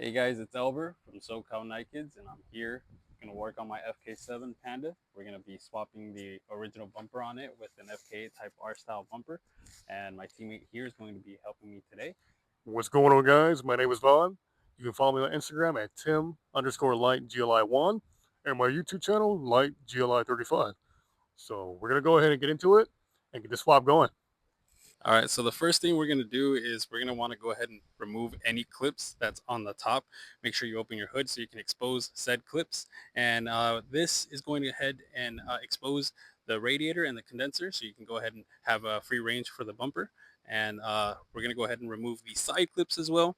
Hey guys, it's Elber from SoCal Night Kids, and I'm here gonna work on my FK7 Panda. We're gonna be swapping the original bumper on it with an FK8 Type-R style bumper, and my teammate here is going to be helping me today. What's going on, guys? My name is Vaughn. You can follow me on Instagram at Tim_Lite GLI1 and my YouTube channel, Lite GLI35. So we're gonna go ahead and get into it and get this swap going. All right, so the first thing we're gonna do is we're gonna want to go ahead and remove any clips that's on the top. Make sure you open your hood so you can expose said clips, and this is going to head and expose the radiator and the condenser, so you can go ahead and have a free range for the bumper. And we're gonna go ahead and remove the side clips as well.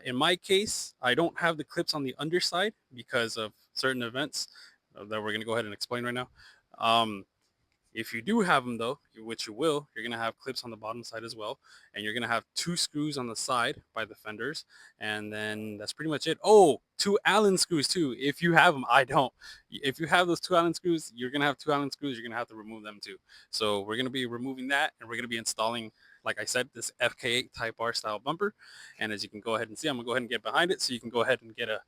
In my case, I don't have the clips on the underside because of certain events that we're gonna go ahead and explain right now. Um, if you do have them though, which you will, you're gonna have clips on the bottom side as well, and you're gonna have two screws on the side by the fenders, and then that's pretty much it. Oh, two Allen screws too. If you have them, I don't. If you have those two Allen screws, you're gonna have two Allen screws. You're gonna have to remove them too. So we're gonna be removing that, and we're gonna be installing, like I said, this FK8 Type-R style bumper. And as you can go ahead and see, I'm gonna go ahead and get behind it so you can go ahead and get a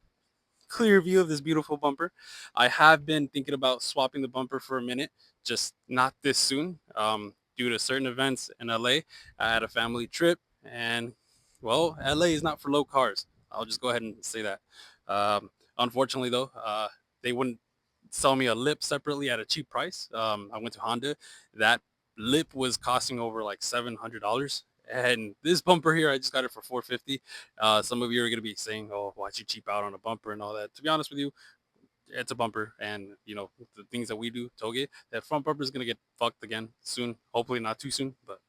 clear view of this beautiful bumper. I have been thinking about swapping the bumper for a minute, just not this soon, due to certain events in LA. I had a family trip, and well, LA is not for low cars. I'll just go ahead and say that. Unfortunately, though, they wouldn't sell me a lip separately at a cheap price. I went to Honda. That lip was costing over like $700. And this bumper here, I just got it for 450. Some of you are gonna be saying, "Oh, why'd you cheap out on a bumper and all that?" To be honest with you, it's a bumper, and the things that we do, Touge, that front bumper is gonna get fucked again soon. Hopefully not too soon, but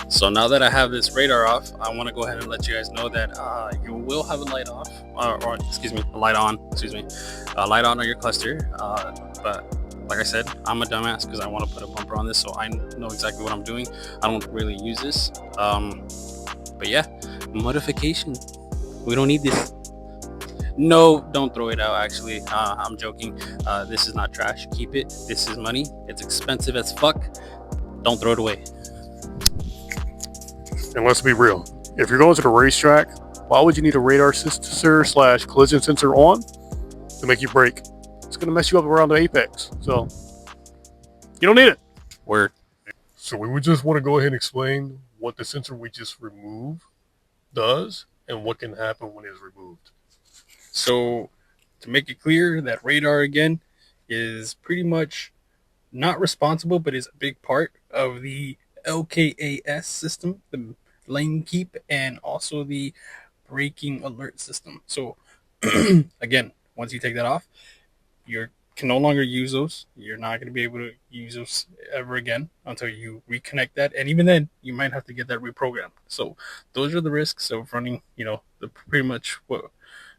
So now that I have this radar off, I want to go ahead and let you guys know that you will have a light off, or excuse me, a light on. Excuse me, a light on your cluster. But like I said, I'm a dumbass because I want to put a bumper on this, so I know exactly what I'm doing. I don't really use this. But yeah, modification. We don't need this. No, don't throw it out. Actually, I'm joking. This is not trash. Keep it. This is money. It's expensive as fuck. Don't throw it away. And let's be real. If you're going to the racetrack, why would you need a radar sensor/collision sensor on to make you brake? It's gonna mess you up around the apex. So you don't need it. Word. So we would just want to go ahead and explain what the sensor we just removed does and what can happen when it's removed. So, to make it clear, that radar again is pretty much not responsible, but is a big part of the LKAS system, the lane keep, and also the braking alert system. So, again, once you take that off, you can no longer use those. You're not going to be able to use those ever again until you reconnect that. And even then, you might have to get that reprogrammed. So, those are the risks of running, the pretty much what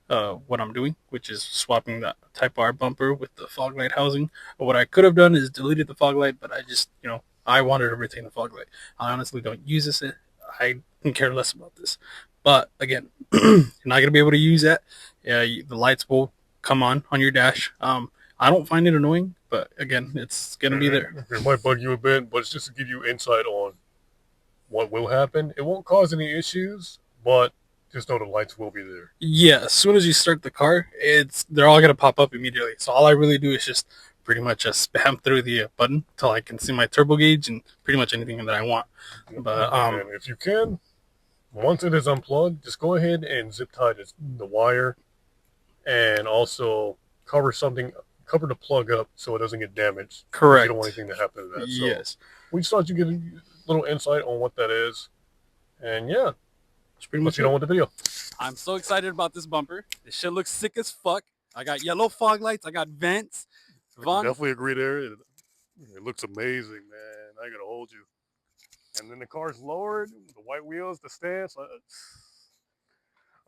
I'm doing, which is swapping that Type-R bumper with the fog light housing. But what I could have done is deleted the fog light, but I just, I wanted to retain the fog light. I honestly don't use this. I can care less about this. But again, you're not going to be able to use that. Yeah, the lights will come on your dash. I don't find it annoying, but again, it's going to be there. It might bug you a bit, but it's just to give you insight on what will happen. It won't cause any issues, but just know the lights will be there. Yeah, as soon as you start the car, they're all gonna pop up immediately. So all I really do is just pretty much just spam through the button till I can see my turbo gauge and pretty much anything that I want. But And if you can, once it is unplugged, just go ahead and zip tie the wire, and also cover the plug up so it doesn't get damaged. correct. You don't want anything to happen to that. Yes. So we just thought you get a little insight on what that is, and yeah, That's pretty much much you know it. what the video. I'm so excited about this bumper. This shit looks sick as fuck. I got yellow fog lights. I got vents. I can Vaughn, definitely agree there. It looks amazing, man. I gotta hold you. And then the car's lowered, the white wheels, the stance.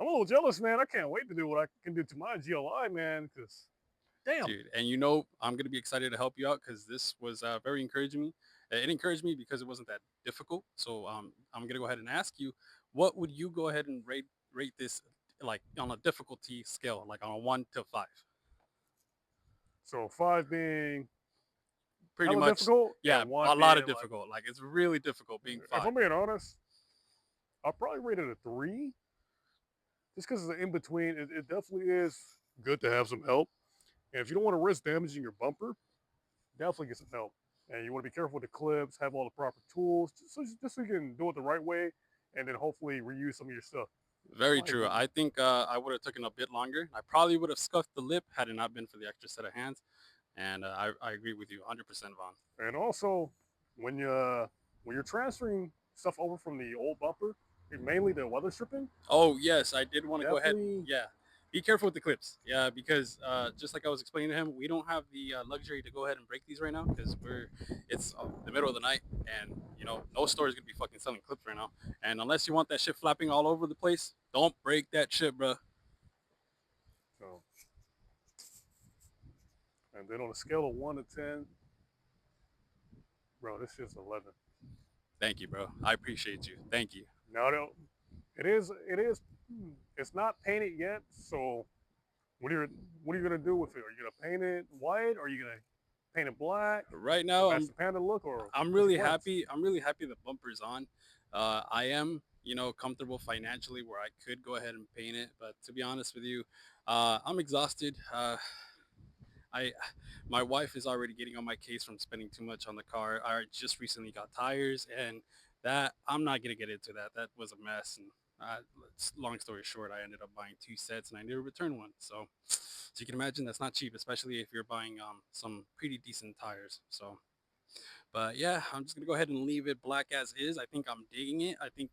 I'm a little jealous, man. I can't wait to do what I can do to my GLI, man. Because damn. Dude, and you know I'm gonna be excited to help you out because this was very encouraging me. It encouraged me because it wasn't that difficult. So I'm gonna go ahead and ask you, what would you go ahead and rate this like on a difficulty scale, like on a 1 to 5? So 5 being Pretty hella much, difficult, yeah, and 1 a lot of being like, difficult. Like it's really difficult being if 5. I'm being honest, I'll probably rate it a 3. Just because it's in between, it definitely is good to have some help. And if you don't want to risk damaging your bumper, definitely get some help. And you want to be careful with the clips, have all the proper tools, just so you can do it the right way, and then hopefully reuse some of your stuff. Very My true. opinion. I think I would have taken a bit longer. I probably would have scuffed the lip had it not been for the extra set of hands. And I agree with you 100%, Vaughn. And also, when you when you're transferring stuff over from the old bumper, mainly the weather stripping, Oh yes, I did want to go ahead and definitely. yeah, be careful with the clips. Yeah, because just like I was explaining to him, we don't have the luxury to go ahead and break these right now because it's the middle of the night and you know no store is gonna be fucking selling clips right now. And unless you want that shit flapping all over the place, don't break that shit, bro. So, and then on a scale of 1 to 10, bro, this is 11. Thank you, bro. I appreciate you. Thank you. Now, it is, it's not painted yet. So, what are you, what are you gonna do with it? Are you gonna paint it white? Or are you gonna paint it black Right to now, match the panda look? Or I'm what's your really plans? happy. I'm really happy the bumper's on. I am, you know, comfortable financially where I could go ahead and paint it. But to be honest with you, I'm exhausted. I, my wife is already getting on my case from spending too much on the car. I just recently got tires, and that I'm not gonna get into that. That was a mess. And long story short, I ended up buying 2 sets, and I need to return one. So you can imagine that's not cheap, especially if you're buying some pretty decent tires. So but yeah, I'm just gonna go ahead and leave it black as is. I think I'm digging it. I think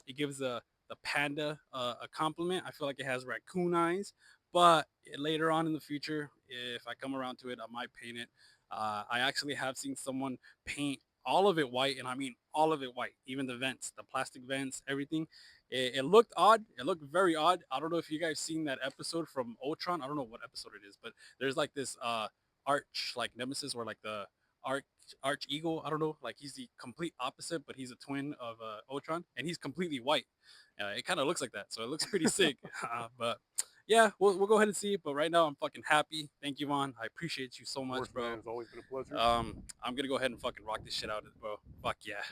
it gives the panda a compliment. I feel like it has raccoon eyes, but later on in the future, if I come around to it, I might paint it. I actually have seen someone paint all of it white, and I mean all of it white, even the vents, the plastic vents, everything. It looked odd. It looked very odd. I don't know if you guys seen that episode from Ultron. I don't know what episode it is, but there's like this arch like nemesis or like the arch arch eagle. I don't know. Like he's the complete opposite, but he's a twin of Ultron, and he's completely white. It kind of looks like that, so it looks pretty sick. But yeah, we'll go ahead and see. But right now, I'm fucking happy. Thank you, Vaughn. I appreciate you so Of much, course, man. bro. It's always been a pleasure. I'm gonna go ahead and fucking rock this shit out, bro. Fuck yeah.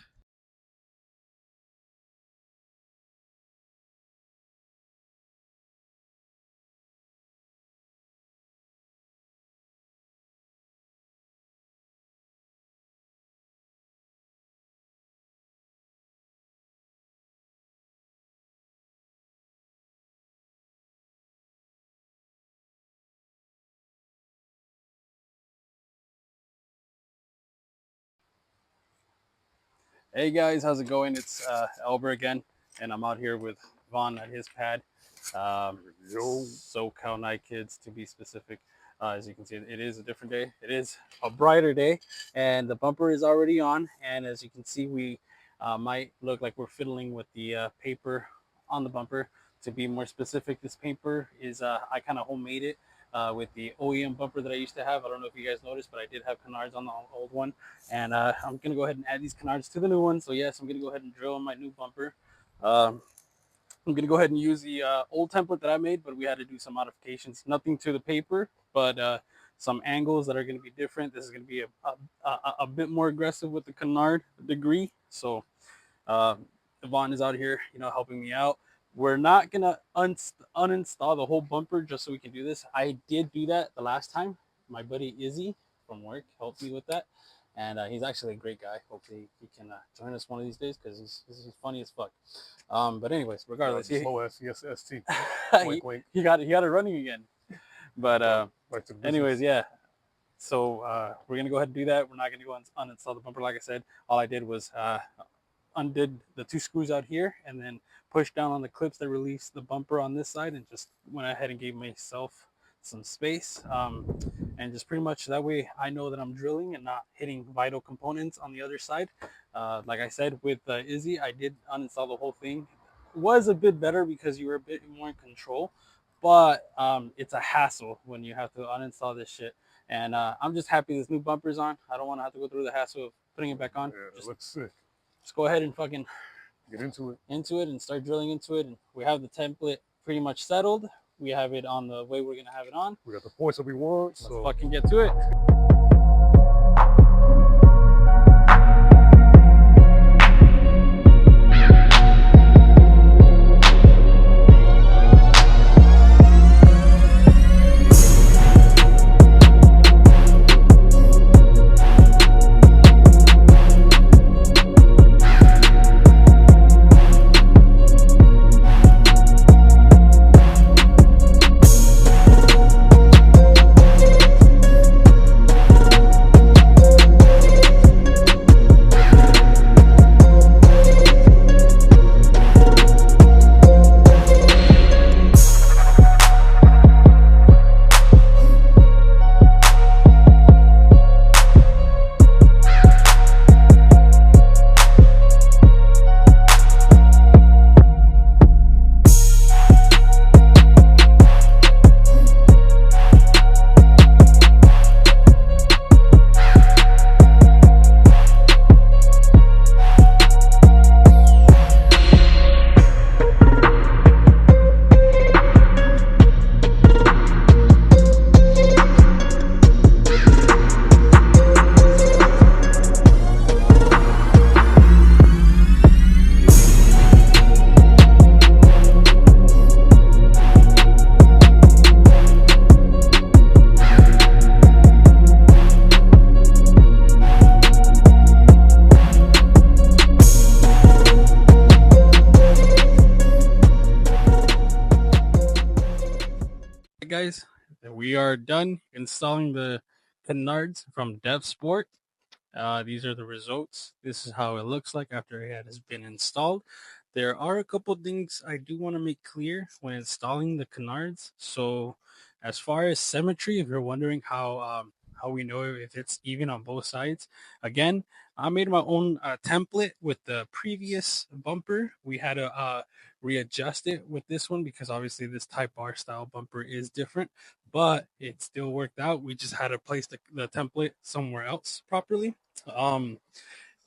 Hey guys, how's it going? It's Elber again, and I'm out here with Vaughn at his pad. Yo, SoCal night kids, to be specific. As you can see, it is a different day. It is a brighter day, and the bumper is already on. And as you can see, we might look like we're fiddling with the paper on the bumper. To be more specific, this paper is I kind of homemade it with the OEM bumper that I used to have. I don't know if you guys noticed, but I did have canards on the old one, and I'm gonna go ahead and add these canards to the new one. So yes, I'm gonna go ahead and drill in my new bumper. Um, I'm gonna go ahead and use the old template that I made, but we had to do some modifications. Nothing to the paper, but some angles that are gonna be different. This is gonna be a bit more aggressive with the canard degree. So uh, Yvonne is out here, you know, helping me out. We're not gonna uninstall the whole bumper just so we can do this. I did do that the last time. My buddy Izzy from work helped me with that, and he's actually a great guy. Hopefully he can join us one of these days because he's funny as fuck. But anyways, regardless, the slow SCST. he, Wink, wink. he got it running again. But Back to the anyways, business. yeah. So we're gonna go ahead and do that. We're not gonna go uninstall the bumper, like I said. All I did was undid the 2 screws out here and then pushed down on the clips that release the bumper on this side and just went ahead and gave myself some space, and just pretty much that way I know that I'm drilling and not hitting vital components on the other side. Like I said with Izzy, I did uninstall the whole thing. was a bit better because you were a bit more in control, but it's a hassle when you have to uninstall this shit. And I'm just happy this new bumper's on. I don't want to have to go through the hassle of putting it back on. Yeah, it looks sick. Just go ahead and fucking Get into it. and start drilling into it. And we have the template pretty much settled. We have it on the way we're gonna have it on. We got the points that we want. Let's So fucking get to it. Guys, we are done installing the canards from Dev Sport. These are the results. This is how it looks like after it has been installed. There are a couple things I do want to make clear when installing the canards. So, as far as symmetry, if you're wondering how we know if it's even on both sides, again, I made my own template with the previous bumper. We had to readjust it with this one because obviously this Type-R style bumper is different, but it still worked out. We just had to place the template somewhere else properly. Um,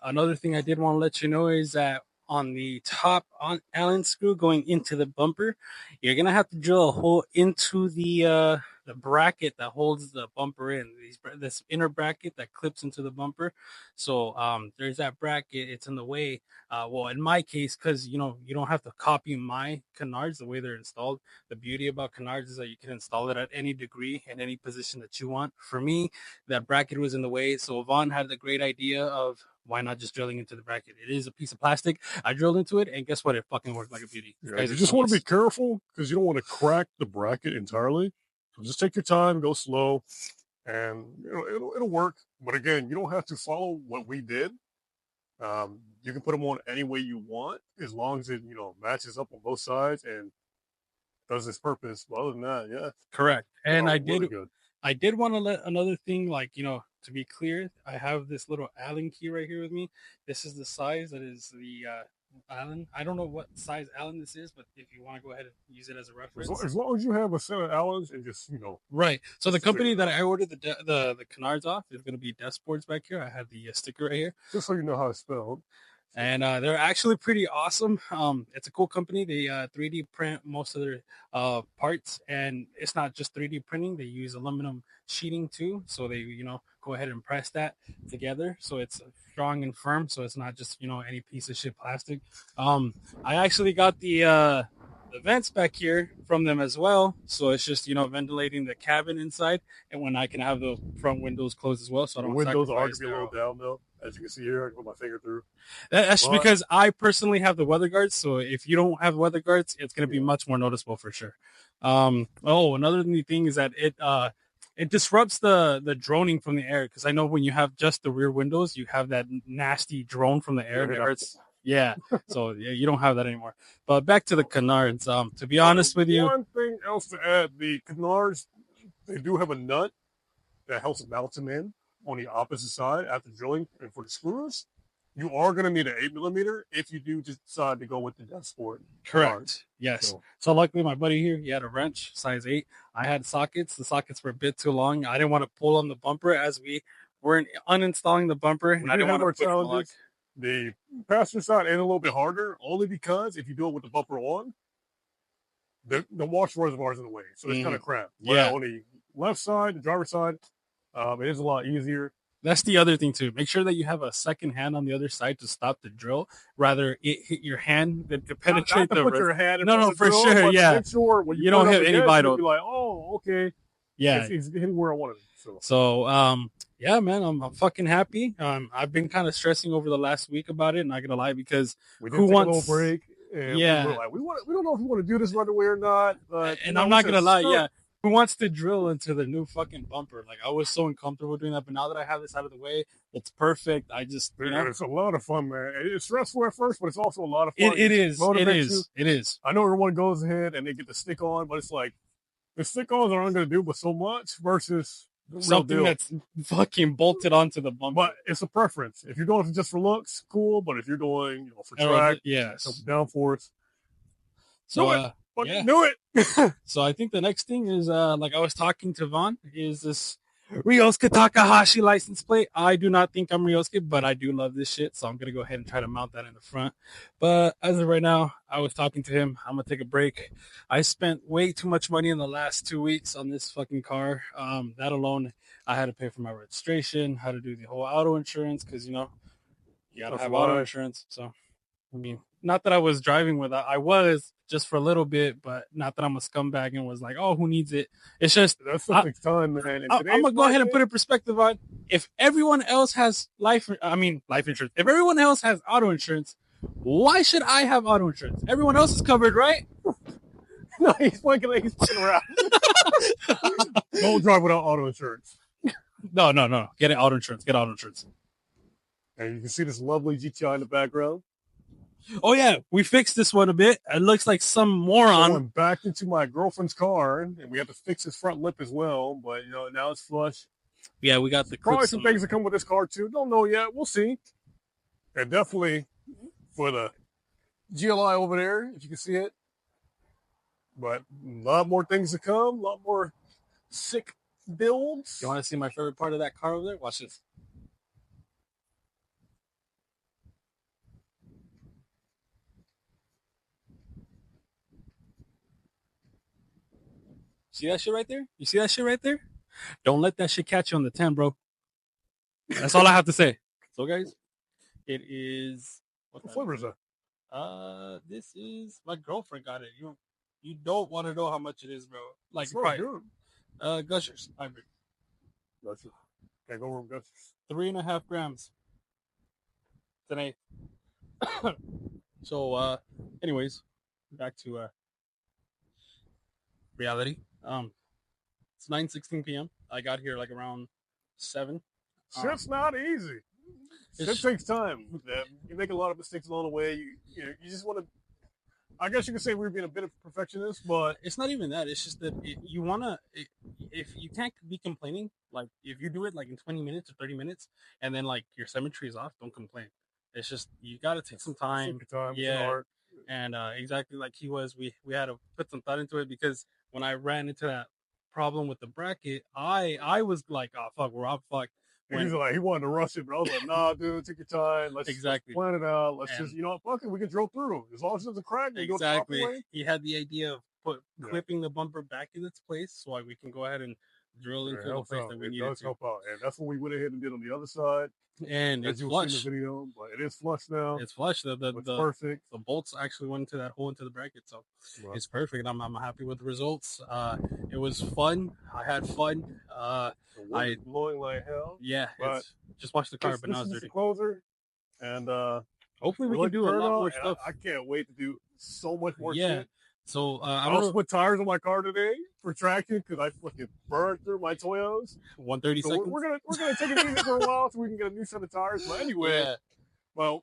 Another thing I did want to let you know is that on the top on Allen screw going into the bumper, you're gonna have to drill a hole into the bracket that holds the bumper in. This inner bracket that clips into the bumper. So there's that bracket. It's in the way. Well, in my case, because you don't have to copy my canards the way they're installed. The beauty about canards is that you can install it at any degree and any position that you want. For me, that bracket was in the way. So Vaughn had the great idea of why not just drilling into the bracket? It is a piece of plastic. I drilled into it, and guess what? It fucking worked like a beauty. yeah, you just want to be careful because you don't want to crack the bracket entirely. So just take your time, go slow, and it'll work. But again, you don't have to follow what we did. You can put them on any way you want as long as it matches up on both sides and does its purpose. But other than that, yeah, correct. And really good. I did want to let another thing, like, to be clear, I have this little Allen key right here with me. This is the size that is the Allen. I don't know what size Allen this is, but if you want to go ahead and use it as a reference. As long as you have a set of Allens and just, Right. So the company that I ordered the canards off is going to be Dev Sports back here. I have the sticker right here. Just so you know how it's spelled. And they're actually pretty awesome. It's a cool company. They 3D print most of their parts, and it's not just 3D printing. They use aluminum sheeting too, so they go ahead and press that together, so it's strong and firm. So it's not just any piece of shit plastic. I actually got the vents back here from them as well, so it's just ventilating the cabin inside, and when I can have the front windows closed as well, so I don't. The windows are going to be a little down though. As you can see here, I can put my finger through. That's because I personally have the weather guards. So if you don't have weather guards, it's going to be much more noticeable for sure. Another neat thing is that it disrupts the droning from the air, because I know when you have just the rear windows, you have that nasty drone from the air. And it hurts. Yeah. So yeah, you don't have that anymore. But back to the canards. To be honest with you, one thing else to add: the canards, they do have a nut that helps balance them in on the opposite side after drilling and for the screws. You are going to need an 8mm if you do just decide to go with the Death Sport. Correct. Yes. So- So luckily, my buddy here, he had a wrench, size 8. I had sockets. The sockets were a bit too long. I didn't want to pull on the bumper as we were uninstalling the bumper, We and I did didn't have want our to push the lock. challenges. The passenger side is a little bit harder, only because if you do it with the bumper on, the wash reservoir is in the way, so it's kind of crap. But Yeah. on the left side, the driver's side, it is a lot easier. That's the other thing too. Make sure that you have a second hand on the other side to stop the drill. Rather, it hit your hand than to penetrate not to the. put your hand in No, front no, of the for drill, sure, but yeah. make sure when You don't put it hit up any against it, vital. You'll be like, oh, okay, Yeah, it's hitting where I wanted it. So, yeah, man, I'm fucking happy. I've been kind of stressing over the last week about it. Not gonna lie, because we did who take wants a little break? And Yeah. we were like, we don't know if we want to do this right away or not. But And I'm not gonna lie, yeah. Who wants to drill into the new fucking bumper? Like, I was so uncomfortable doing that, but now that I have this out of the way, it's perfect. I just, it's a lot of fun, man. It's stressful at first, but it's also a lot of fun. It is. I know everyone goes ahead and they get the stick on, but it's like the stick ons aren't going to do but so much versus something that's fucking bolted onto the bumper. But it's a preference. If you're doing it just for looks, cool. But if you're doing, for track, yes, downforce, so do it. So I think the next thing is, like I was talking to Vaughn, is this Ryosuke Takahashi license plate. I do not think I'm Ryosuke, but I do love this shit, so I'm gonna go ahead and try to mount that in the front. But as of right now, I was talking to him. I'm gonna take a break. I spent way too much money in the last 2 weeks on this fucking car. That alone, I had to pay for my registration, how to do the whole auto insurance, because you gotta have auto insurance. So, I mean, not that I was driving with it. I was just for a little bit, but not that I'm a scumbag and was like, oh, who needs it? It's just that's something fun, man. I'm gonna go ahead and put a perspective on. If everyone else has life insurance. If everyone else has auto insurance, why should I have auto insurance? Everyone else is covered, right? No, he's fucking around. Don't drive without auto insurance. No. Get auto insurance. And you can see this lovely GTI in the background. Oh yeah, we fixed this one a bit. It looks like some moron. Someone backed into my girlfriend's car, and we had to fix his front lip as well. But now it's flush. Yeah, we got the probably some things that come with this car too. Don't know yet. We'll see. And definitely for the GLI over there, if you can see it. But a lot more things to come. A lot more sick builds. You want to see my favorite part of that car over there? Watch this. See that shit right there? You see that shit right there? Don't let that shit catch you on the 10, bro. That's all I have to say. So, guys, it is... What flavor is that? This is... My girlfriend got it. You don't want to know how much it is, bro. Like, good. Gushers. Hybrid. Gushers. Can't go wrong with Gushers. 3.5 grams. Today. So, anyways, back to reality. It's 9:16 p.m. I got here like around 7. Shit's not easy. It takes time. You make a lot of mistakes along the way. You just want to. I guess you could say we're being a bit of a perfectionist, but it's not even that. It's just that you want to. If you can't be complaining, like if you do it like in 20 minutes or 30 minutes, and then like your symmetry is off, don't complain. It's just you got to take some time. Yeah, and exactly like he was, we had to put some thought into it, because when I ran into that problem with the bracket, I was like, oh fuck, we're off, fuck. He wanted to rush it, but I was like, nah, dude, take your time. Let's plan it out. Let's just, fuck it, we can drill through. As long as there's a crack, we go the proper way. He had the idea of clipping the bumper back in its place, so we can go ahead and drill into the place that we need. It does help out, and that's what we went ahead and did on the other side. And it's flush. In the video, but it is flush now. It's flush. It's perfect. The bolts actually went into that hole into the bracket, so it's perfect. I'm happy with the results. It was fun. I had fun. I blowing like hell. Yeah, just watch the car, but now it's dirty. Closer, and hopefully we can do a lot more stuff. I can't wait to do so much more shit. So I also put tires on my car today for traction because I fucking burned through my Toyos. 130 seconds. We're gonna take it easy for a while so we can get a new set of tires. But anyway, well,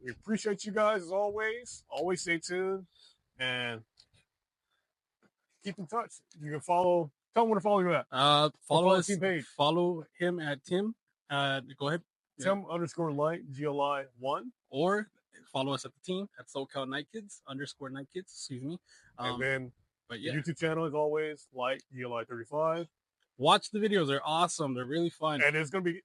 we appreciate you guys as always. Always stay tuned and keep in touch. You can follow. Tell them where to follow you at. Follow us. Follow him at Tim. Go ahead. Tim underscore Lite GLI 1. Or follow us at the team at SoCal Night Kids _ Night Kids. Excuse me. And then but the YouTube channel is always Lite GLI 35. Watch the videos; they're awesome. They're really fun. And there's gonna be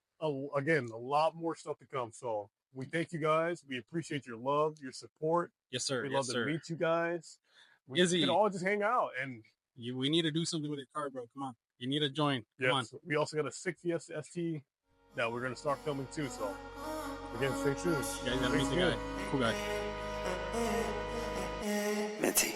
again a lot more stuff to come. So we thank you guys. We appreciate your love, your support. Yes, sir. We yes, love sir. to meet you guys. We Izzy, can all just hang out and we need to do something with your car, bro. Come on, you need to join. Come on. We also got a 6 Fiesta ST that we're gonna start filming too. So again, stay tuned. You guys gotta meet the guy. Cool guy. Mitzi.